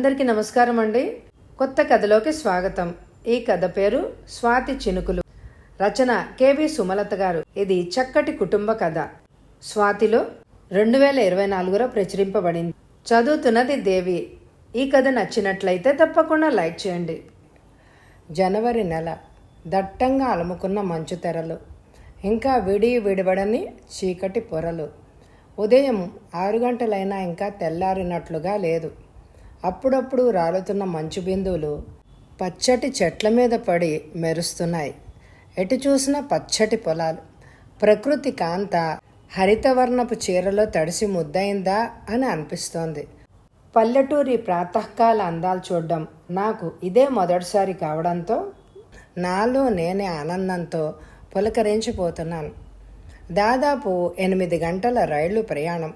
అందరికీ నమస్కారం అండి. కొత్త కథలోకి స్వాగతం. ఈ కథ పేరు స్వాతి చినుకులు. రచన కెవి సుమలత గారు. ఇది చక్కటి కుటుంబ కథ. స్వాతిలో 2024లో ప్రచురింపబడింది. చదువుతున్నది దేవి. ఈ కథ నచ్చినట్లయితే తప్పకుండా లైక్ చేయండి. జనవరి నెల. దట్టంగా అలుముకున్న మంచు తెరలు, ఇంకా విడివడని చీకటి పొరలు. ఉదయం 6 గంటలైనా ఇంకా తెల్లారినట్లుగా లేదు. అప్పుడప్పుడు రాలుతున్న మంచు బిందువులు పచ్చటి చెట్ల మీద పడి మెరుస్తున్నాయి. ఎటు చూసినా పచ్చటి పొలాలు. ప్రకృతి కాంత హరితవర్ణపు చీరలో తడిసి ముద్దయిందా అని అనిపిస్తోంది. పల్లెటూరి ప్రాతకాల అందాలు చూడడం నాకు ఇదే మొదటిసారి కావడంతో నాలో నేనే ఆనందంతో పులకరించిపోతున్నాను. దాదాపు 8 గంటల రైలు ప్రయాణం.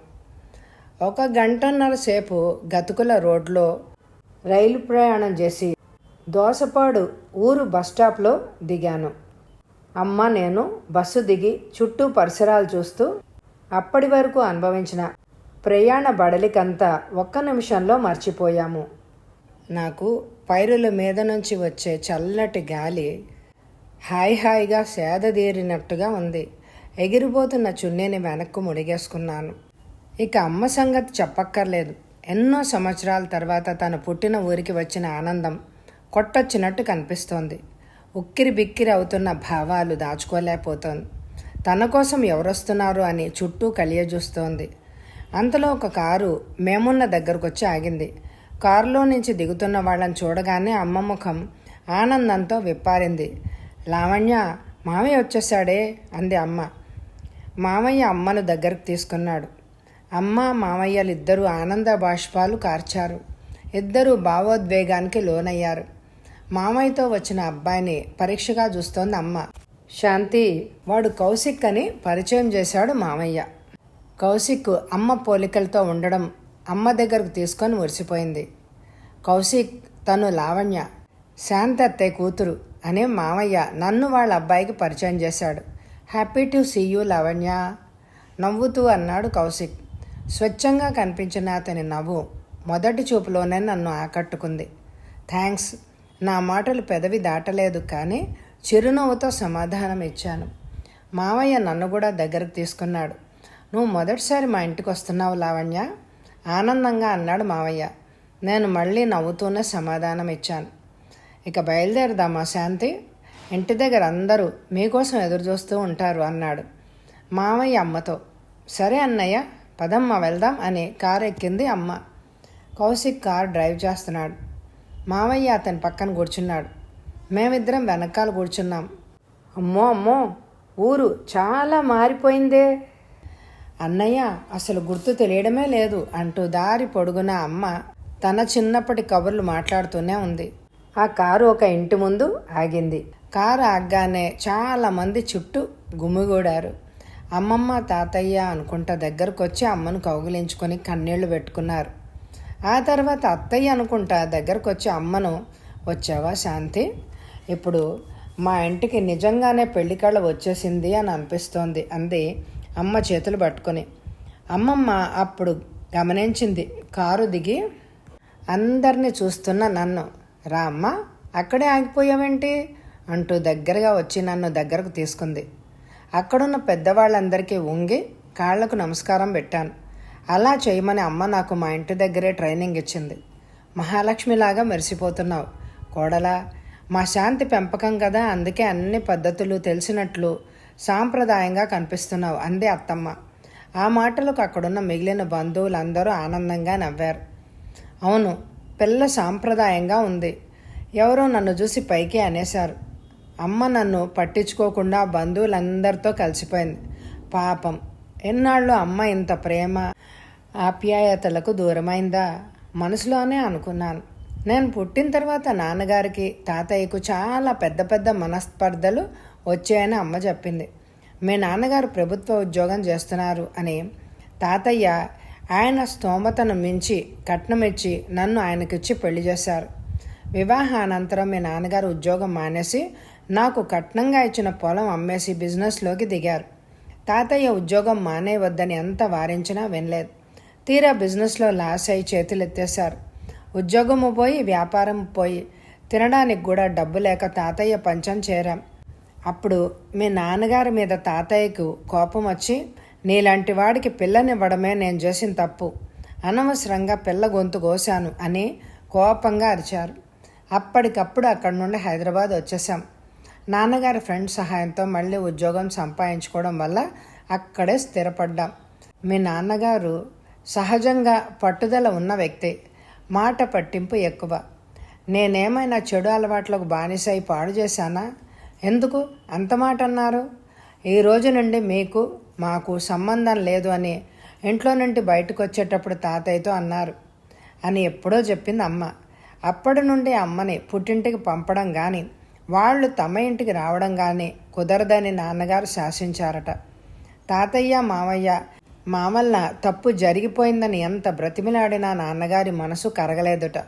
1 గంటన్నర సేపు గతుకుల రోడ్లో రైలు ప్రయాణం చేసి దోసపాడు ఊరు బస్టాప్లో దిగాను. అమ్మ నేను బస్సు దిగి చుట్టూ పరిసరాలు చూస్తూ అప్పటి వరకు అనుభవించిన ప్రయాణ బడలికంతా 1 నిమిషంలో మర్చిపోయాము. నాకు పైరుల మీద నుంచి వచ్చే చల్లటి గాలి హాయిగా సేదదీరినట్టుగా ఉంది. ఎగిరిపోతున్న చున్నీని వెనక్కు ముడిగేసుకున్నాను. ఇక అమ్మ సంగతి చెప్పక్కర్లేదు. ఎన్నో సంవత్సరాల తర్వాత తను పుట్టిన ఊరికి వచ్చిన ఆనందం కొట్టొచ్చినట్టు కనిపిస్తోంది. ఉక్కిరి బిక్కిరి అవుతున్న భావాలు దాచుకోలేకపోతోంది. తన కోసం ఎవరొస్తున్నారు అని చుట్టూ కలియజూస్తోంది. అంతలో ఒక కారు మేమున్న దగ్గరకు వచ్చి ఆగింది. కారులో నుంచి దిగుతున్న వాళ్ళని చూడగానే అమ్మ ముఖం ఆనందంతో విప్పారింది. లావణ్య, మామయ్య వచ్చేసాడే అంది అమ్మ. మామయ్య అమ్మను దగ్గరకు తీసుకున్నాడు. అమ్మ మామయ్యలిద్దరూ ఆనంద బాష్పాలు కార్చారు. ఇద్దరూ భావోద్వేగానికి లోనయ్యారు. మామయ్యతో వచ్చిన అబ్బాయిని పరీక్షగా చూస్తోంది అమ్మ. శాంతి, వాడు కౌశిక్ అని పరిచయం చేశాడు మామయ్య. కౌశిక్ అమ్మ పోలికలతో ఉండడం అమ్మ దగ్గరకు తీసుకొని మురిసిపోయింది. కౌశిక్ తను లావణ్య, శాంతి అత్తయ్య కూతురు అనే మామయ్య నన్ను వాళ్ళ అబ్బాయికి పరిచయం చేశాడు. Happy to see you Lavanya, నవ్వుతూ అన్నాడు కౌశిక్. స్వచ్ఛంగా కనిపించిన అతని నవ్వు మొదటి చూపులోనే నన్ను ఆకట్టుకుంది. థ్యాంక్స్. నా మాటలు పెదవి దాటలేదు, కానీ చిరునవ్వుతో సమాధానం ఇచ్చాను. మామయ్య నన్ను కూడా దగ్గరకు తీసుకున్నాడు. నువ్వు మొదటిసారి మా ఇంటికి వస్తున్నావు లావణ్య, ఆనందంగా అన్నాడు మామయ్య. నేను మళ్ళీ నవ్వుతూనే సమాధానం ఇచ్చాను. ఇక బయలుదేరదామా శాంతి? ఇంటి దగ్గర అందరూ మీకోసం ఎదురు చూస్తూ ఉంటారు అన్నాడు మామయ్య అమ్మతో. సరే అన్నయ్య, పదమ్మ వెళ్దాం అని కారు ఎక్కింది అమ్మ. కౌశిక్ కారు డ్రైవ్ చేస్తున్నాడు. మామయ్య అతని పక్కన కూర్చున్నాడు. మేమిద్దరం వెనకాల కూర్చున్నాం. అమ్మో ఊరు చాలా మారిపోయిందే అన్నయ్య, అసలు గుర్తు తెలియడమే లేదు అంటూ దారి పొడుగున అమ్మ తన చిన్నప్పటి కబుర్లు మాట్లాడుతూనే ఉంది. ఆ కారు ఒక ఇంటి ముందు ఆగింది. కారు ఆగ్గానే చాలామంది చుట్టూ గుమిగూడారు. అమ్మమ్మ తాతయ్య అనుకుంటా దగ్గరకు వచ్చి అమ్మను కౌగిలించుకొని కన్నీళ్లు పెట్టుకున్నారు. ఆ తర్వాత అత్తయ్య అనుకుంటా దగ్గరకు వచ్చి అమ్మను, వచ్చావా శాంతి, ఇప్పుడు మా ఇంటికి నిజంగానే పెళ్లి కళ వచ్చేసింది అని అనిపిస్తోంది అంది అమ్మ చేతులు పట్టుకొని. అమ్మమ్మ అప్పుడు గమనించింది కారు దిగి అందరినీ చూస్తున్న నన్ను. రా అమ్మ, అక్కడే ఆగిపోయావేంటి అంటూ దగ్గరగా వచ్చి నన్ను దగ్గరకు తీసుకుంది. అక్కడున్న పెద్దవాళ్ళందరికీ వంగి కాళ్లకు నమస్కారం పెట్టాను. అలా చేయమని అమ్మ నాకు మా ఇంటి దగ్గరే ట్రైనింగ్ ఇచ్చింది. మహాలక్ష్మిలాగా మెరిసిపోతున్నావు కోడలా, మా శాంతి పెంపకం కదా, అందుకే అన్ని పద్ధతులు తెలిసినట్లు సాంప్రదాయంగా కనిపిస్తున్నావు అంది అత్తమ్మ. ఆ మాటలకు అక్కడున్న మిగిలిన బంధువులందరూ ఆనందంగా నవ్వారు. అవును, పిల్ల సాంప్రదాయంగా ఉంది. ఎవరో నన్ను చూసి పైకి అనేశారు. అమ్మ నన్ను పట్టించుకోకుండా బంధువులందరితో కలిసిపోయింది. పాపం, ఎన్నాళ్ళు అమ్మ ఇంత ప్రేమ ఆప్యాయతలకు దూరమైందా మనసులోనే అనుకున్నాను. నేను పుట్టిన తర్వాత నాన్నగారికి తాతయ్యకు చాలా పెద్ద మనస్పర్ధలు వచ్చాయని అమ్మ చెప్పింది. మీ నాన్నగారు ప్రభుత్వ ఉద్యోగం చేస్తున్నారు అని తాతయ్య ఆయన స్తోమతను మించి కట్నమిచ్చి నన్ను ఆయనకిచ్చి పెళ్లి చేశారు. వివాహానంతరం మీ నాన్నగారు ఉద్యోగం మానేసి నాకు కట్నంగా ఇచ్చిన పొలం అమ్మేసి బిజినెస్లోకి దిగారు. తాతయ్య ఉద్యోగం మానేయవద్దని ఎంత వారించినా వినలేదు. తీరా బిజినెస్లో లాస్ అయి చేతులెత్తేశారు. ఉద్యోగము పోయి వ్యాపారం పోయి తినడానికి కూడా డబ్బు లేక తాతయ్య పంచం చేరాం. అప్పుడు మీ నాన్నగారి మీద తాతయ్యకు కోపం వచ్చి, నీలాంటి వాడికి పిల్లనివ్వడమే నేను చేసిన తప్పు, అనవసరంగా పిల్ల గొంతు కోశాను అని కోపంగా అరిచారు. అప్పటికప్పుడు అక్కడి నుండి హైదరాబాద్ వచ్చేసాం. నాన్నగారి ఫ్రెండ్ సహాయంతో మళ్ళీ ఉద్యోగం సంపాదించుకోవడం వల్ల అక్కడే స్థిరపడ్డాం. మీ నాన్నగారు సహజంగా పట్టుదల ఉన్న వ్యక్తి, మాట పట్టింపు ఎక్కువ. నేనేమైనా చెడు అలవాట్లకు బానిసై పాడు చేశానా? ఎందుకు అంత మాట అన్నారు? ఈ రోజు నుండి మీకు మాకు సంబంధం లేదు అని ఇంట్లో నుండి బయటకు వచ్చేటప్పుడు తాతయ్యతో అన్నారు అని ఎప్పుడో చెప్పింది అమ్మ. అప్పటి నుండి అమ్మని పుట్టింటికి పంపడం కానీ వాళ్ళు తమ ఇంటికి రావడం కానీ కుదరదని నాన్నగారు శాసించారట. తాతయ్య మావయ్య మా వల్ల తప్పు జరిగిపోయిందని ఎంత బ్రతిమిలాడినా నాన్నగారి మనసు కరగలేదుట.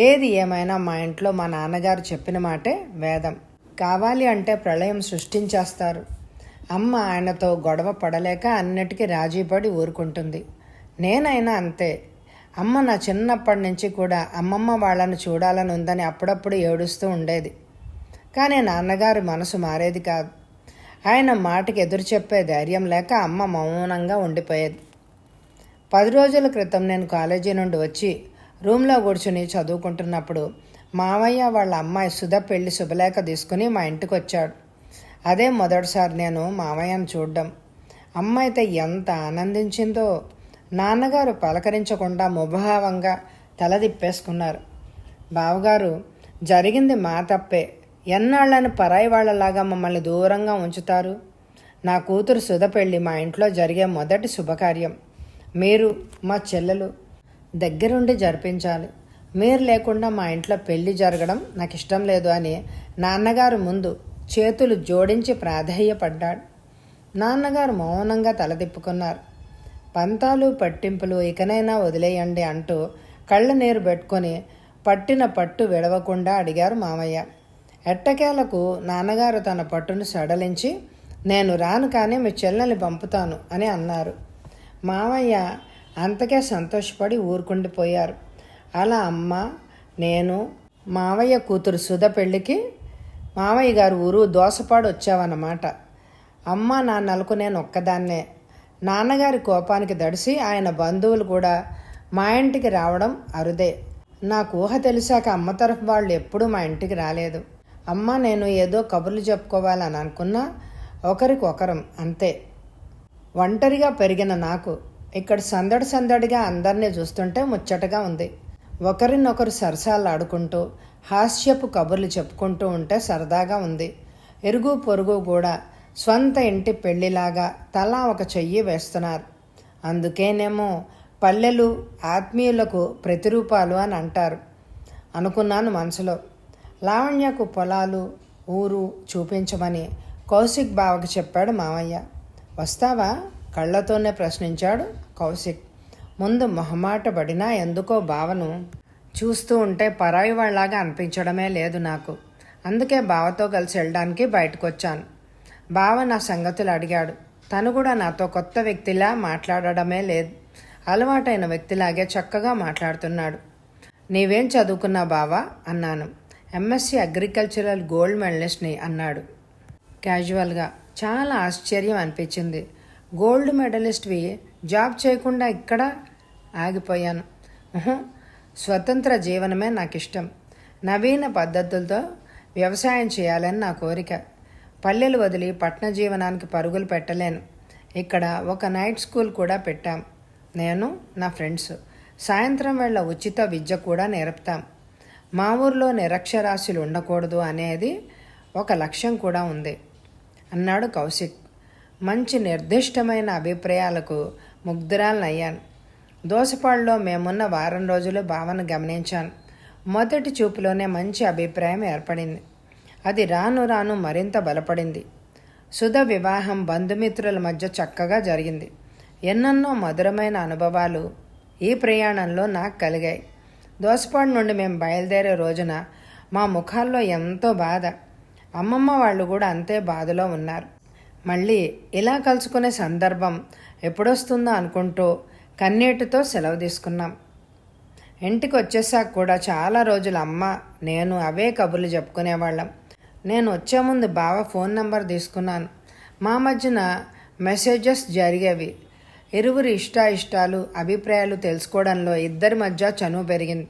ఏది ఏమైనా మా ఇంట్లో మా నాన్నగారు చెప్పిన మాటే వేదం. కావాలి అంటే ప్రళయం సృష్టించేస్తారు. అమ్మ ఆయనతో గొడవ పడలేక అన్నిటికీ రాజీపడి ఊరుకుంటుంది. నేనైనా అంతే. అమ్మ నా చిన్నప్పటి నుంచి కూడా అమ్మమ్మ వాళ్ళని చూడాలని ఉందని అప్పుడప్పుడు ఏడుస్తూ ఉండేది. కానీ నాన్నగారి మనసు మారేది కాదు. ఆయన మాటకి ఎదురు చెప్పే ధైర్యం లేక అమ్మ మౌనంగా ఉండిపోయేది. 10 రోజుల క్రితం నేను కాలేజీ నుండి వచ్చి రూమ్లో కూర్చుని చదువుకుంటున్నప్పుడు మావయ్య వాళ్ళ అమ్మాయి సుధ పెళ్లి శుభలేఖ తీసుకుని మా ఇంటికి వచ్చాడు. అదే మొదటిసారి నేను మావయ్యను చూడడం. అమ్మ అయితే ఎంత ఆనందించిందో. నాన్నగారు పలకరించకుండా ముభావంగా తలదిప్పేసుకున్నారు. బావగారు, జరిగింది మా తప్పే. ఎన్నాళ్ళని పరాయి వాళ్ళలాగా మమ్మల్ని దూరంగా ఉంచుతారు? నా కూతురు సుధ పెళ్ళి మా ఇంట్లో జరిగే మొదటి శుభకార్యం. మీరు మా చెల్లెలు దగ్గరుండి జరిపించాలి. మీరు లేకుండా మా ఇంట్లో పెళ్లి జరగడం నాకు ఇష్టం లేదు అని నాన్నగారు ముందు చేతులు జోడించి ప్రాధేయపడ్డాడు. నాన్నగారు మౌనంగా తలదిప్పుకున్నారు. పంతాలు పట్టింపులు ఇకనైనా వదిలేయండి అంటూ కళ్ళ నీరు పెట్టుకొని పట్టిన పట్టు విడవకుండా అడిగారు మామయ్య. ఎట్టకేలకు నాన్నగారు తన పట్టును సడలించి, నేను రాను కానీ మీ చెల్లెల్ని పంపుతాను అని అన్నారు. మామయ్య అంతకే సంతోషపడి ఊరుకుండిపోయారు. అలా అమ్మ, నేను, మావయ్య కూతురు సుధ పెళ్ళికి మామయ్య గారు ఊరు దోసపాడు వచ్చావన్నమాట. అమ్మ నాన్నలకు నేను ఒక్కదాన్నే. నాన్నగారి కోపానికి దడిసి ఆయన బంధువులు కూడా మా ఇంటికి రావడం అరుదే. నాకు ఊహ తెలిసాక అమ్మ తరఫు వాళ్ళు ఎప్పుడూ మా ఇంటికి రాలేదు. అమ్మ నేను ఏదో కబుర్లు చెప్పుకోవాలని అనుకున్నా ఒకరికొకరం అంతే. ఒంటరిగా పెరిగిన నాకు ఇక్కడ సందడిగా అందరినీ చూస్తుంటే ముచ్చటగా ఉంది. ఒకరినొకరు సరసాలు ఆడుకుంటూ హాస్యపు కబుర్లు చెప్పుకుంటూ ఉంటే సరదాగా ఉంది. ఇరుగు పొరుగు కూడా స్వంత ఇంటి పెళ్లిలాగా తలా ఒక చెయ్యి వేస్తున్నారు. అందుకేనేమో పల్లెలు ఆత్మీయులకు ప్రతిరూపాలు అని అంటారు అనుకున్నాను మనసులో. లావణ్యకు పొలాలు ఊరు చూపించమని కౌశిక్ బావకు చెప్పాడు మామయ్య. వస్తావా? కళ్ళతోనే ప్రశ్నించాడు కౌశిక్. ముందు మొహమాట పడినా ఎందుకో బావను చూస్తూ ఉంటే పరాయి వాళ్ళలాగా అనిపించడమే లేదు నాకు. అందుకే బావతో కలిసి వెళ్ళడానికి బయటకు వచ్చాను. బావ నా సంగతులు అడిగాడు. తను కూడా నాతో కొత్త వ్యక్తిలా మాట్లాడడమే లేదు. అలవాటైన వ్యక్తిలాగే చక్కగా మాట్లాడుతున్నాడు. నీవేం చదువుకున్నా బావా అన్నాను. ఎంఎస్సి అగ్రికల్చరల్ గోల్డ్ మెడలిస్ట్ని అన్నాడు క్యాజువల్గా. చాలా ఆశ్చర్యం అనిపించింది. గోల్డ్ మెడలిస్ట్వి జాబ్ చేయకుండా ఇక్కడ ఆగిపోయాను. స్వతంత్ర జీవనమే నాకు ఇష్టం. నవీన పద్ధతులతో వ్యవసాయం చేయాలని నా కోరిక. పల్లెలు వదిలి పట్టణ జీవనానికి పరుగులు పెట్టలేను. ఇక్కడ ఒక నైట్ స్కూల్ కూడా పెట్టాం. నేను నా ఫ్రెండ్స్ సాయంత్రం వేళ ఉచిత విద్య కూడా నేర్పుతాం. మా ఊర్లో నిరక్షరాస్యులు ఉండకూడదు అనేది ఒక లక్ష్యం కూడా ఉంది అన్నాడు కౌశిక్. మంచి నిర్దిష్టమైన అభిప్రాయాలకు ముగ్ధురాలనయ్యాను. దోసపాడులో మేమున్న వారం రోజులు భావన గమనించాను. మొదటి చూపులోనే మంచి అభిప్రాయం ఏర్పడింది. అది రాను రాను మరింత బలపడింది. సుధ వివాహం బంధుమిత్రుల మధ్య చక్కగా జరిగింది. ఎన్నెన్నో మధురమైన అనుభవాలు ఈ ప్రయాణంలో నాకు కలిగాయి. దోసపాడు నుండి మేము బయలుదేరే రోజున మా ముఖాల్లో ఎంతో బాధ. అమ్మమ్మ వాళ్ళు కూడా అంతే బాధలో ఉన్నారు. మళ్ళీ ఇలా కలుసుకునే సందర్భం ఎప్పుడొస్తుందో అనుకుంటూ కన్నీటితో సెలవు తీసుకున్నాం. ఇంటికి వచ్చేసాక కూడా చాలా రోజులు అమ్మ నేను అవే కబుర్లు చెప్పుకునేవాళ్ళం. నేను వచ్చే ముందు బావ ఫోన్ నంబర్ తీసుకున్నాను. మా మధ్యన మెసేజెస్ జరిగేవి. ఇరువురి ఇష్టాలు అభిప్రాయాలు తెలుసుకోవడంలో ఇద్దరి మధ్య చనువు పెరిగింది.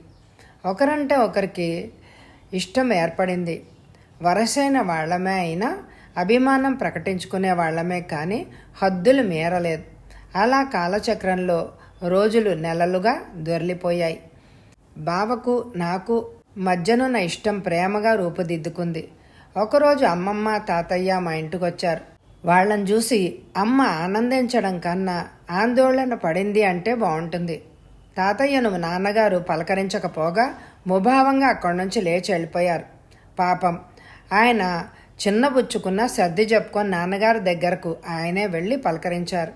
ఒకరంటే ఒకరికి ఇష్టం ఏర్పడింది. వరసైన వాళ్ళమే అయినా అభిమానం ప్రకటించుకునే వాళ్ళమే కానీ హద్దులు మీరలేదు. అలా కాలచక్రంలో రోజులు నెలలుగా దొర్లిపోయాయి. బావకు నాకు మధ్యనున్న ఇష్టం ప్రేమగా రూపుదిద్దుకుంది. ఒకరోజు అమ్మమ్మ తాతయ్య మా ఇంటికొచ్చారు. వాళ్ళని చూసి అమ్మ ఆనందించడం కన్నా ఆందోళన పడింది అంటే బాగుంటుంది. తాతయ్యను నాన్నగారు పలకరించకపోగా ముభావంగా అక్కడి నుంచి లేచి వెళ్ళిపోయారు. పాపం ఆయన చిన్నబుచ్చుకున్న సర్ది చెప్పుకొని నాన్నగారి దగ్గరకు ఆయనే వెళ్ళి పలకరించారు.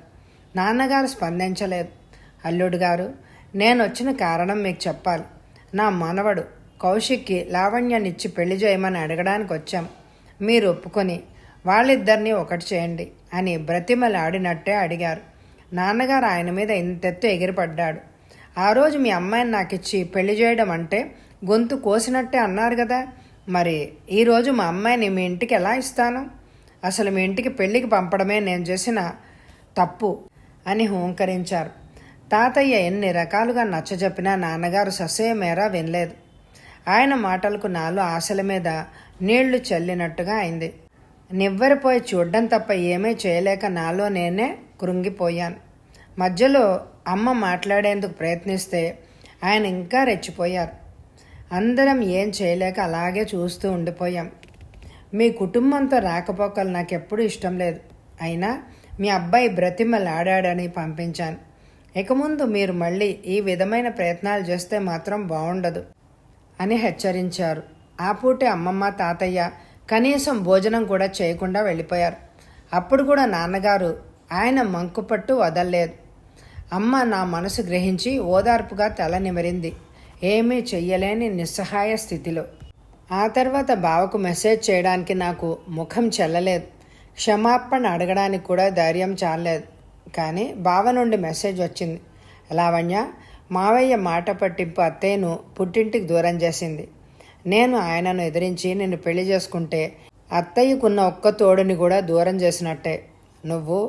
నాన్నగారు స్పందించలేదు. అల్లుడు గారు, నేను వచ్చిన కారణం మీకు చెప్పాలి. నా మనవడు కౌశిక్కి లావణ్యాన్నిచ్చి పెళ్లి చేయమని అడగడానికి వచ్చాం. మీరు ఒప్పుకొని వాళ్ళిద్దరినీ ఒకటి చేయండి అని బ్రతిమలాడినట్టే అడిగారు. నాన్నగారు ఆయన మీద ఇంతెత్తు ఎగిరిపడ్డాడు. ఆ రోజు మీ అమ్మాయిని నాకు ఇచ్చి పెళ్లి చేయడం అంటే గొంతు కోసినట్టే అన్నారు కదా, మరి ఈరోజు మా అమ్మాయిని మీ ఇంటికి ఎలా ఇస్తాను? అసలు మీ ఇంటికి పెళ్లికి పంపడమే నేను చేసిన తప్పు అని హూంకరించారు. తాతయ్య ఎన్ని రకాలుగా నచ్చజెప్పినా నాన్నగారు ససేమేరా వినలేదు. ఆయన మాటలకు నాలో ఆశల మీద నీళ్లు చల్లినట్టుగా అయింది. నివ్వెరపోయి చూడ్డం తప్ప ఏమీ చేయలేక నాలో నేనే కృంగిపోయాను. మధ్యలో అమ్మ మాట్లాడేందుకు ప్రయత్నిస్తే ఆయన ఇంకా రెచ్చిపోయారు. అందరం ఏం చేయలేక అలాగే చూస్తూ ఉండిపోయాం. మీ కుటుంబంతో రాకపోకలు నాకెప్పుడూ ఇష్టం లేదు. అయినా మీ అబ్బాయి బ్రతిమలాడాడని పంపించాను. ఇక ముందు మీరు మళ్ళీ ఈ విధమైన ప్రయత్నాలు చేస్తే మాత్రం బాగుండదు అని హెచ్చరించారు. ఆ పూటే అమ్మమ్మ తాతయ్య కనీసం భోజనం కూడా చేయకుండా వెళ్ళిపోయారు. అప్పుడు కూడా నాన్నగారు ఆయన మంకుపట్టు వదల్లేదు. అమ్మ నా మనసు గ్రహించి ఓదార్పుగా తల నిమిరింది. ఏమీ చెయ్యలేని నిస్సహాయ స్థితిలో. ఆ తర్వాత బావకు మెసేజ్ చేయడానికి నాకు ముఖం చెల్లలేదు. క్షమాపణ అడగడానికి కూడా ధైర్యం చాలలేదు. కానీ బావ నుండి మెసేజ్ వచ్చింది. లావణ్య, మావయ్య మాట పట్టింపు అత్తయ్యను పుట్టింటికి దూరం చేసింది. నేను ఆయనను ఎదిరించి నిన్ను పెళ్లి చేసుకుంటే అత్తయ్యకున్న ఒక్క తోడుని కూడా దూరం చేసినట్టే. నువ్వు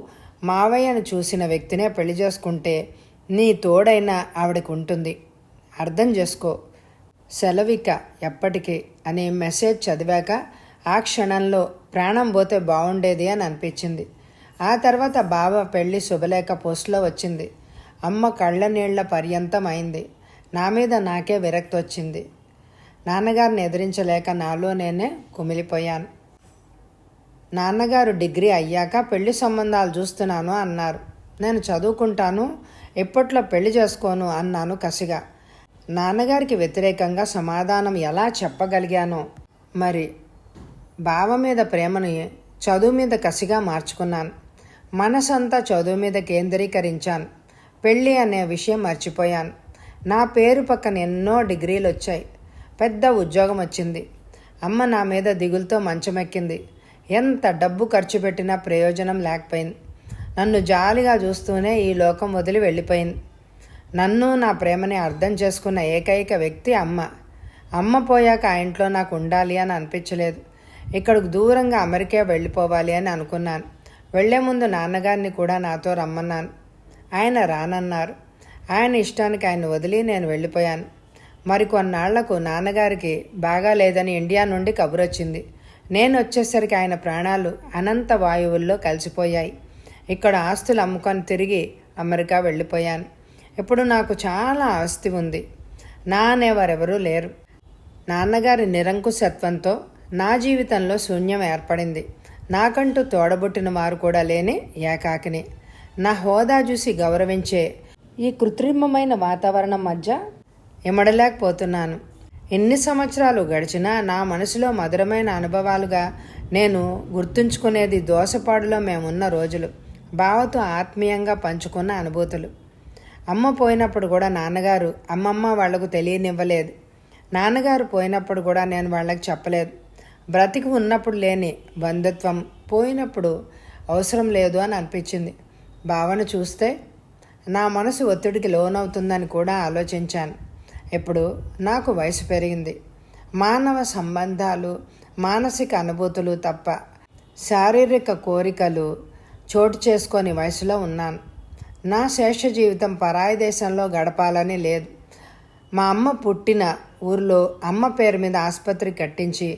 మావయ్యను చూసిన వ్యక్తినే పెళ్లి చేసుకుంటే నీ తోడైనా ఆవిడకు ఉంటుంది. అర్థం చేసుకో. సెలవిక ఎప్పటికీ అనే మెసేజ్ చదివాక ఆ క్షణంలో ప్రాణం పోతే బాగుండేది అని అనిపించింది. ఆ తర్వాత బావ పెళ్లి శుభలేఖ పోస్టులో వచ్చింది. అమ్మ కళ్ళ నీళ్ల పర్యంతం అయింది. నా మీద నాకే విరక్తి వచ్చింది. నాన్నగారిని ఎదిరించలేక నాలో నేనే కుమిలిపోయాను. నాన్నగారు డిగ్రీ అయ్యాక పెళ్లి సంబంధాలు చూస్తున్నాను అన్నారు. నేను చదువుకుంటాను, ఇప్పట్లో పెళ్లి చేసుకోను అన్నాను కసిగా. నాన్నగారికి వ్యతిరేకంగా సమాధానం ఎలా చెప్పగలిగానో. మరి బావ మీద ప్రేమను చదువు మీద కసిగా మార్చుకున్నాను. మనసంతా చదువు మీద కేంద్రీకరించాను. పెళ్ళి అనే విషయం మర్చిపోయాను. నా పేరు పక్కన ఎన్నో డిగ్రీలు వచ్చాయి. పెద్ద ఉద్యోగం వచ్చింది. అమ్మ నా మీద దిగులుతో మంచమెక్కింది. ఎంత డబ్బు ఖర్చు పెట్టినా ప్రయోజనం లేకపోయింది. నన్ను జాలిగా చూస్తూనే ఈ లోకం వదిలి వెళ్ళిపోయింది. నన్ను నా ప్రేమని అర్థం చేసుకున్న ఏకైక వ్యక్తి అమ్మ. అమ్మ పోయాక ఆ ఇంట్లో నాకు ఉండాలి అని అనిపించలేదు. ఇక్కడికి దూరంగా అమెరికా వెళ్ళిపోవాలి అని అనుకున్నాను. వెళ్లే ముందు నాన్నగారిని కూడా నాతో రమ్మన్నాను. ఆయన రానన్నారు. ఆయన ఇష్టానికి ఆయన వదిలి నేను వెళ్ళిపోయాను. మరికొన్నాళ్లకు నాన్నగారికి బాగాలేదని ఇండియా నుండి కబురొచ్చింది. నేను వచ్చేసరికి ఆయన ప్రాణాలు అనంత వాయువుల్లో కలిసిపోయాయి. ఇక్కడ ఆస్తులు అమ్ముకొని తిరిగి అమెరికా వెళ్ళిపోయాను. ఇప్పుడు నాకు చాలా ఆస్తి ఉంది. నా అనేవారెవరూ లేరు. నాన్నగారి నిరంకుశత్వంతో నా జీవితంలో శూన్యం ఏర్పడింది. నాకంటూ తోడబుట్టిన వారు కూడా లేని ఏకాకిని. నా హోదా చూసి గౌరవించే ఈ కృత్రిమమైన వాతావరణం మధ్య ఇమడలేకపోతున్నాను. ఎన్ని సంవత్సరాలు గడిచినా నా మనసులో మధురమైన అనుభవాలుగా నేను గుర్తుంచుకునేది దోసపాడులో మేమున్న రోజులు, బావతో ఆత్మీయంగా పంచుకున్న అనుభూతులు. అమ్మ పోయినప్పుడు కూడా నాన్నగారు అమ్మమ్మ వాళ్లకు తెలియనివ్వలేదు. నాన్నగారు పోయినప్పుడు కూడా నేను వాళ్ళకి చెప్పలేదు. బ్రతికి ఉన్నప్పుడు లేని బంధుత్వం పోయినప్పుడు అవసరం లేదు అని అనిపించింది. బావను చూస్తే నా మనసు ఒత్తిడికి లోనవుతుందని కూడా ఆలోచించాను. ఇప్పుడు నాకు వయసు పెరిగింది. మానవ సంబంధాలు, మానసిక అనుభూతులు తప్ప శారీరక కోరికలు చోటు చేసుకొని వయసులో ఉన్నాను. నా శేష జీవితం పరాయి దేశంలో గడపాలని లేదు. మా అమ్మ పుట్టిన ఊర్లో అమ్మ పేరు మీద ఆసుపత్రి కట్టించి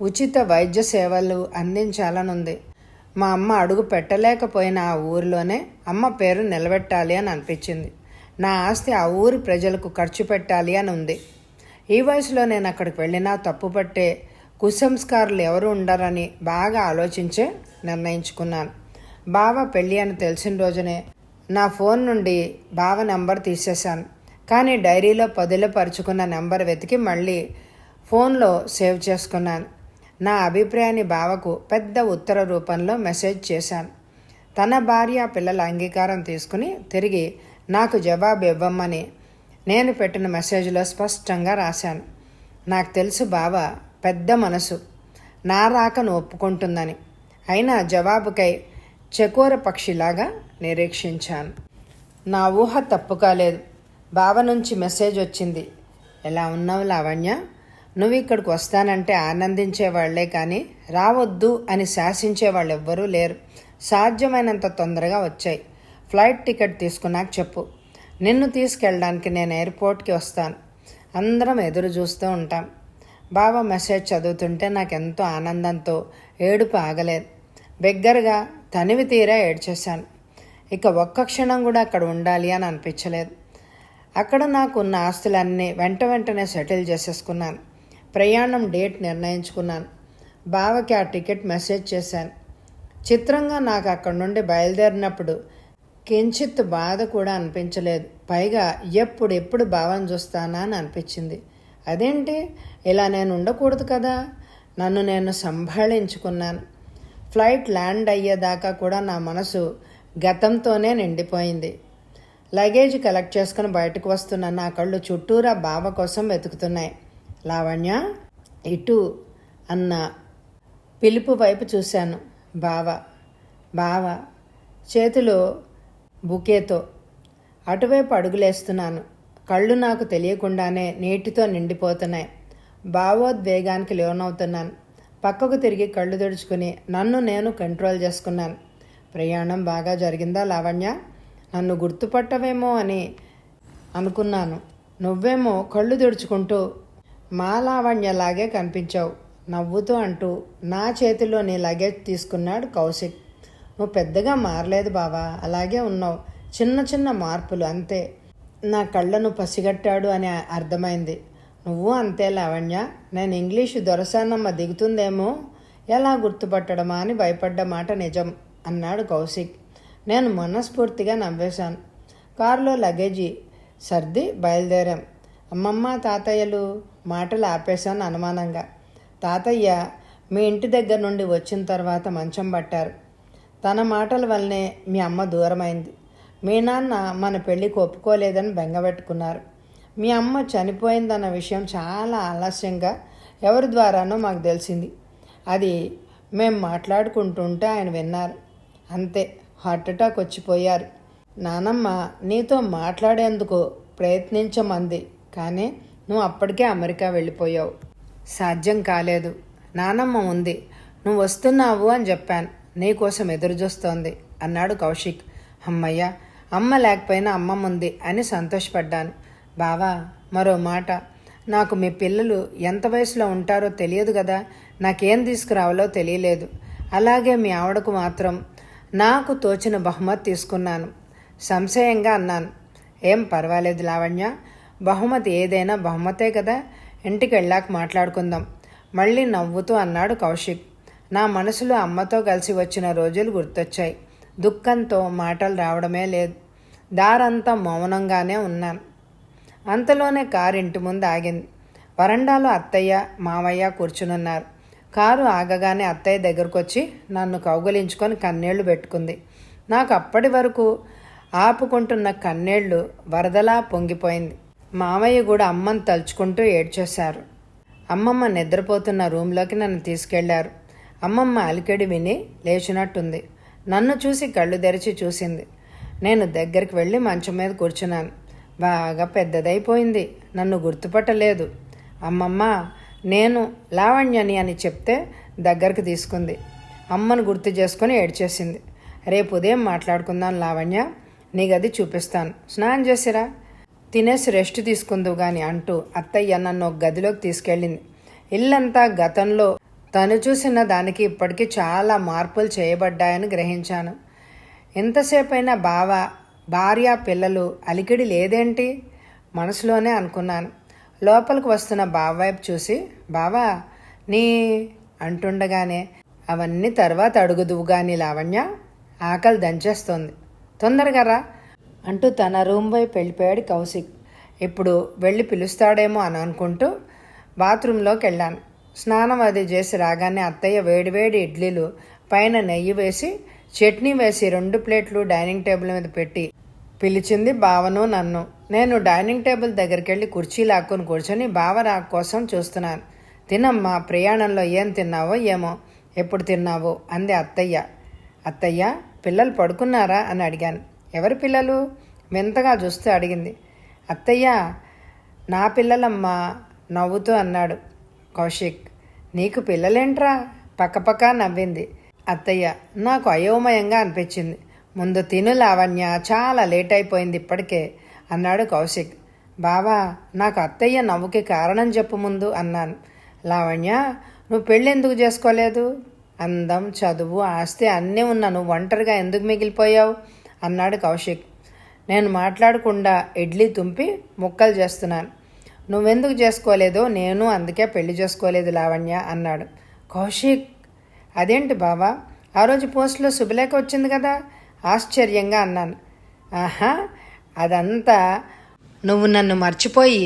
ఉచిత వైద్య సేవలు అందించాలనుంది. మా అమ్మ అడుగు పెట్టలేకపోయిన ఆ ఊరిలోనే అమ్మ పేరు నిలబెట్టాలి అని అనిపించింది. నా ఆస్తి ఆ ఊరి ప్రజలకు ఖర్చు పెట్టాలి అని ఉంది. ఈ వయసులో నేను అక్కడికి వెళ్ళినా తప్పుపట్టే కుసంస్కారులు ఎవరు ఉండరని బాగా ఆలోచించే నిర్ణయించుకున్నాను. బావ పెళ్ళి అని తెలిసిన రోజునే నా ఫోన్ నుండి బావ నెంబర్ తీసేశాను. కానీ డైరీలో పదిలపరుచుకున్న నెంబర్ వెతికి మళ్ళీ ఫోన్లో సేవ్ చేసుకున్నాను. నా అభిప్రాయాన్ని బావకు పెద్ద ఉత్తర రూపంలో మెసేజ్ చేశాను. తన భార్య పిల్లల అంగీకారం తీసుకుని తిరిగి నాకు జవాబు ఇవ్వమని నేను పెట్టిన మెసేజ్లో స్పష్టంగా రాశాను. నాకు తెలుసు బావ పెద్ద మనసు, నా రాకను ఒప్పుకుంటుందని. అయినా జవాబుకై చకోర పక్షిలాగా నిరీక్షించాను. నా ఊహ తప్పు కాలేదు. బావ నుంచి మెసేజ్ వచ్చింది. ఎలా ఉన్నావు లావణ్య? నువ్వు ఇక్కడికి వస్తానంటే ఆనందించేవాళ్లే కానీ రావద్దు అని శాసించే వాళ్ళు ఎవ్వరూ లేరు. సాధ్యమైనంత తొందరగా వచ్చాయి. ఫ్లైట్ టికెట్ తీసుకున్నాక చెప్పు. నిన్ను తీసుకెళ్ళడానికి నేను ఎయిర్పోర్ట్కి వస్తాను. అందరం ఎదురు చూస్తూ ఉంటాం. బావ మెసేజ్ చదువుతుంటే నాకెంతో ఆనందంతో ఏడుపు ఆగలేదు. బిగ్గరగా తనివి తీరా ఏడ్చేశాను. ఇక ఒక్క క్షణం కూడా అక్కడ ఉండాలి అని అనిపించలేదు. అక్కడ నాకున్న ఆస్తులన్నీ వెంటనే సెటిల్ చేసేసుకున్నాను. ప్రయాణం డేట్ నిర్ణయించుకున్నాను. బావకి ఆ టికెట్ మెసేజ్ చేశాను. చిత్రంగా నాకు అక్కడి నుండి బయలుదేరినప్పుడు కించిత్ బాధ కూడా అనిపించలేదు. పైగా ఎప్పుడు బావని చూస్తానా అని అనిపించింది. అదేంటి, ఇలా నేను ఉండకూడదు కదా. నన్ను నేను సంభాళించుకున్నాను. ఫ్లైట్ ల్యాండ్ అయ్యేదాకా కూడా నా మనసు గతంతోనే నిండిపోయింది. లగేజ్ కలెక్ట్ చేసుకుని బయటకు వస్తున్న నా కళ్ళు చుట్టూరా బావ కోసం వెతుకుతున్నాయి. లావణ్య, ఇటు అన్న పిలుపు వైపు చూశాను. బావ చేతిలో బుకేతో అటువైపు అడుగులేస్తున్నాను. కళ్ళు నాకు తెలియకుండానే నీటితో నిండిపోతున్నాయి. భావోద్వేగానికి లోనవుతున్నాను. పక్కకు తిరిగి కళ్ళు తుడుచుకుని నన్ను నేను కంట్రోల్ చేసుకున్నాను. ప్రయాణం బాగా జరిగిందా లావణ్య? నన్ను గుర్తుపట్టవేమో అని అనుకున్నాను. నువ్వేమో కళ్ళు తుడుచుకుంటూ మా లావణ్యలాగే కనిపించావు నవ్వుతూ అంటూ నా చేతిలో నీ లగేజ్ తీసుకున్నాడు కౌశిక్. నువ్వు పెద్దగా మారలేదు బావా, అలాగే ఉన్నావు. చిన్న మార్పులు అంతే. నా కళ్ళను పసిగట్టాడు అని అర్థమైంది. నువ్వు అంతే లావణ్య. నేను ఇంగ్లీషు దొరసానమ్మ దిగుతుందేమో, ఎలా గుర్తుపట్టడమా అని భయపడ్డ మాట నిజం అన్నాడు కౌశిక్. నేను మనస్ఫూర్తిగా నవ్వేశాను. కారులో లగేజీ సర్ది బయలుదేరాం. అమ్మమ్మ తాతయ్యలు మాటలు ఆపేశాను అనుమానంగా. తాతయ్య మీ ఇంటి దగ్గర నుండి వచ్చిన తర్వాత మంచం పట్టారు. తన మాటల వల్లనే మీ అమ్మ దూరమైంది. మీ నాన్న మన పెళ్ళికి ఒప్పుకోలేదని బెంగపెట్టుకున్నారు. మీ అమ్మ చనిపోయిందన్న విషయం చాలా ఆలస్యంగా ఎవరి ద్వారానో మాకు తెలిసింది. అది మేము మాట్లాడుకుంటుంటే ఆయన విన్నారు. అంతే, హార్ట్అటాక్ వచ్చిపోయారు. నానమ్మ నీతో మాట్లాడేందుకు ప్రయత్నించమంది, కానీ నువ్వు అప్పటికే అమెరికా వెళ్ళిపోయావు. సాధ్యం కాలేదు. నానమ్మ ఉంది, నువ్వు వస్తున్నావు అని చెప్పాను. నీకోసం ఎదురుచూస్తోంది అన్నాడు కౌశిక్. అమ్మయ్య, అమ్మ లేకపోయినా అమ్మమ్మ ఉంది అని సంతోషపడ్డాను. బావా, మరో మాట. నాకు మీ పిల్లలు ఎంత వయసులో ఉంటారో తెలియదు కదా. నాకేం తీసుకురావాలో తెలియలేదు. అలాగే మీ ఆవిడకు మాత్రం నాకు తోచిన బహుమతి తీసుకున్నాను. సంశయంగా అన్నాను. ఏం పర్వాలేదు లావణ్య, బహుమతి ఏదైనా బహుమతే కదా. ఇంటికి వెళ్ళాక మాట్లాడుకుందాం మళ్ళీ నవ్వుతూ అన్నాడు కౌశిక్. నా మనసులో అమ్మతో కలిసి వచ్చిన రోజులు గుర్తొచ్చాయి. దుఃఖంతో మాటలు రావడమే లేదు. దారంతా మౌనంగానే ఉన్నాను. అంతలోనే కారు ఇంటి ముందు ఆగింది. వరండాలో అత్తయ్య మావయ్య కూర్చునున్నారు. కారు ఆగగానే అత్తయ్య దగ్గరకు వచ్చి నన్ను కౌగలించుకొని కన్నీళ్లు పెట్టుకుంది. నాకు అప్పటి వరకు ఆపుకుంటున్న కన్నీళ్లు వరదలా పొంగిపోయింది. మావయ్య కూడా అమ్మను తలుచుకుంటూ ఏడ్చేశారు. అమ్మమ్మ నిద్రపోతున్న రూంలోకి నన్ను తీసుకెళ్లారు. అమ్మమ్మ అలికెడి విని లేచినట్టుంది. నన్ను చూసి కళ్ళు తెరిచి చూసింది. నేను దగ్గరికి వెళ్ళి మంచం మీద కూర్చున్నాను. బాగా పెద్దదైపోయింది, నన్ను గుర్తుపట్టలేదు. అమ్మమ్మ, నేను లావణ్యని అని చెప్తే దగ్గరకు తీసుకుంది. అమ్మను గుర్తు చేసుకొని ఏడ్చేసింది. రేపు ఉదయం మాట్లాడుకుందాం లావణ్య, నీ గది చూపిస్తాను, స్నానం చేసిరా, తినేసి రెస్ట్ తీసుకుందువు గాని అంటూ అత్తయ్య నన్ను ఒక గదిలోకి తీసుకెళ్ళింది. ఇల్లంతా గతంలో తను చూసిన దానికి ఇప్పటికీ చాలా మార్పులు చేయబడ్డాయని గ్రహించాను. ఎంతసేపైనా బావ, భార్య, పిల్లలు అలికిడి లేదేంటి మనసులోనే అనుకున్నాను. లోపలికి వస్తున్న బావ వైపు చూసి, బావా నీ అంటుండగానే, అవన్నీ తర్వాత అడుగుదువు గాని లావణ్య, ఆకలి దంచేస్తోంది, తొందరగా రా అంటూ తన రూమ్ వైపు వెళ్ళిపోయాడు కౌశిక్. ఇప్పుడు వెళ్ళి పిలుస్తాడేమో అని అనుకుంటూ బాత్రూంలోకి వెళ్ళాను. స్నానం అది చేసి రాగానే అత్తయ్య వేడివేడి ఇడ్లీలు పైన నెయ్యి వేసి చట్నీ వేసి 2 ప్లేట్లు డైనింగ్ టేబుల్ మీద పెట్టి పిలిచింది బావను నన్ను. నేను డైనింగ్ టేబుల్ దగ్గరికి వెళ్ళి కుర్చీ లాక్కుని కూర్చొని బావ రా కోసం చూస్తున్నాను. తినమ్మా, ప్రయాణంలో ఏం తిన్నావో ఏమో, ఎప్పుడు తిన్నావో అంది అత్తయ్య. అత్తయ్య, పిల్లలు పడుకున్నారా అని అడిగాను. ఎవరి పిల్లలు వింతగా చూస్తూ అడిగింది. అత్తయ్య, నా పిల్లలమ్మా నవ్వుతూ అన్నాడు కౌశిక్. నీకు పిల్లలేంట్రా పక్కపక్క నవ్వింది అత్తయ్య. నాకు అయోమయంగా అనిపించింది. ముందు తిను లావణ్య, చాలా లేట్ అయిపోయింది ఇప్పటికే అన్నాడు కౌశిక్. బావా, నాకు అత్తయ్య నవ్వుకి కారణం చెప్పు ముందు అన్నాను. లావణ్య, నువ్వు పెళ్ళి ఎందుకు చేసుకోలేదు? అందం, చదువు, ఆస్తి అన్నీ ఉన్నా నువ్వు ఒంటరిగా ఎందుకు మిగిలిపోయావు అన్నాడు కౌశిక్. నేను మాట్లాడకుండా ఇడ్లీ తుంపి ముక్కలు చేస్తున్నాను. నువ్వెందుకు చేసుకోలేదో నేను అందుకే పెళ్లి చేసుకోలేదు లావణ్య అన్నాడు కౌశిక్. అదేంటి బావా, ఆ రోజు పోస్టులో శుభలేఖ వచ్చింది కదా ఆశ్చర్యంగా అన్నాను. ఆహా, అదంతా నువ్వు నన్ను మర్చిపోయి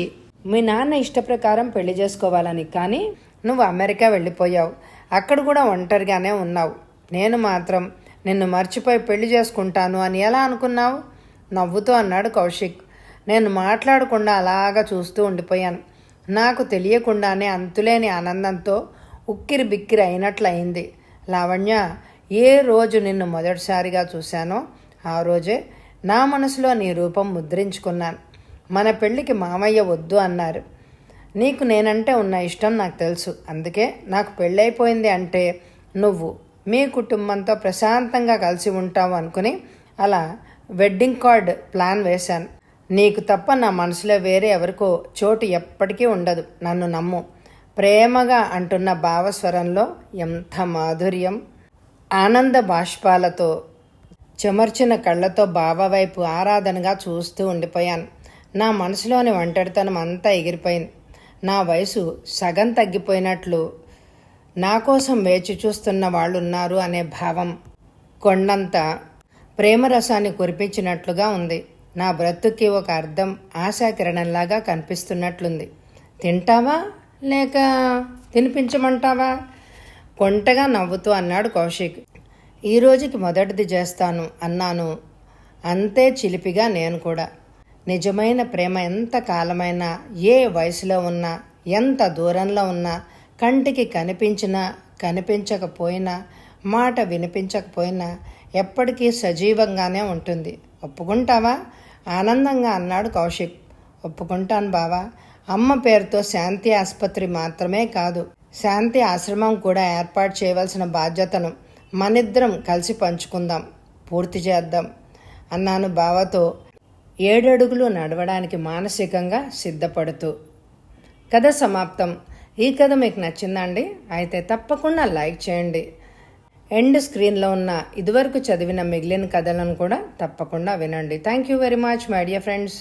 మీ నాన్న ఇష్టప్రకారం పెళ్లి చేసుకోవాలని, కానీ నువ్వు అమెరికా వెళ్ళిపోయావు, అక్కడ కూడా ఒంటరిగానే ఉన్నావు. నేను మాత్రం నిన్ను మర్చిపోయి పెళ్లి చేసుకుంటాను అని ఎలా అనుకున్నావు? నవ్వుతూ అన్నాడు కౌశిక్. నేను మాట్లాడకుండా అలాగా చూస్తూ ఉండిపోయాను. నాకు తెలియకుండానే అంతులేని ఆనందంతో ఉక్కిరి బిక్కిరి అయినట్లయింది. లావణ్య, ఏ రోజు నిన్ను మొదటిసారిగా చూశానో ఆ రోజే నా మనసులో నీ రూపం ముద్రించుకున్నాను. మన పెళ్ళికి మామయ్య వద్దు అన్నారు. నీకు నేనంటే ఉన్న ఇష్టం నాకు తెలుసు, అందుకే నాకు పెళ్ళైపోయింది అంటే నువ్వు మీ కుటుంబంతో ప్రశాంతంగా కలిసి ఉంటావు అనుకుని అలా వెడ్డింగ్ కార్డ్ ప్లాన్ వేశాను. నీకు తప్ప నా మనసులో వేరే ఎవరికో చోటు ఎప్పటికీ ఉండదు, నన్ను నమ్ము. ప్రేమగా అంటున్న భావస్వరంలో ఎంత మాధుర్యం! ఆనంద బాష్పాలతో చెమర్చిన కళ్ళతో బావ వైపు ఆరాధనగా చూస్తూ ఉండిపోయాను. నా మనసులోని ఒంటరితనం అంతా ఎగిరిపోయింది. నా వయసు సగం తగ్గిపోయినట్లు, నా కోసం వేచి చూస్తున్న వాళ్ళున్నారు అనే భావం కొండంత ప్రేమరసాన్ని కురిపించినట్లుగా ఉంది. నా బ్రతుక్కి ఒక అర్థం ఆశాకిరణంలాగా కనిపిస్తున్నట్లుంది. తింటావా లేక తినిపించమంటావా? కొంటగా నవ్వుతూ అన్నాడు కౌశిక్. ఈ రోజుకి మొదటిది చేస్తాను అన్నాను. అంతే చిలిపిగా నేను కూడా. నిజమైన ప్రేమ ఎంత కాలమైనా, ఏ వయసులో ఉన్నా, ఎంత దూరంలో ఉన్నా, కంటికి కనిపించినా కనిపించకపోయినా, మాట వినిపించకపోయినా ఎప్పటికీ సజీవంగానే ఉంటుంది. ఒప్పుకుంటావా? ఆనందంగా అన్నాడు కౌశిక్. ఒప్పుకుంటాను బావా. అమ్మ పేరుతో శాంతి ఆసుపత్రి మాత్రమే కాదు, శాంతి ఆశ్రమం కూడా ఏర్పాటు చేయవలసిన బాధ్యతను మనిద్దరం కలిసి పంచుకుందాం, పూర్తి చేద్దాం అన్నాను బావతో 7 అడుగులు నడవడానికి మానసికంగా సిద్ధపడుతూ. కథ సమాప్తం. ఈ కథ మీకు నచ్చిందండి? అయితే తప్పకుండా లైక్ చేయండి. ఎండ్ స్క్రీన్లో ఉన్న ఇదివరకు చదివిన మిగిలిన కథలను కూడా తప్పకుండా వినండి. Thank you very much my dear friends.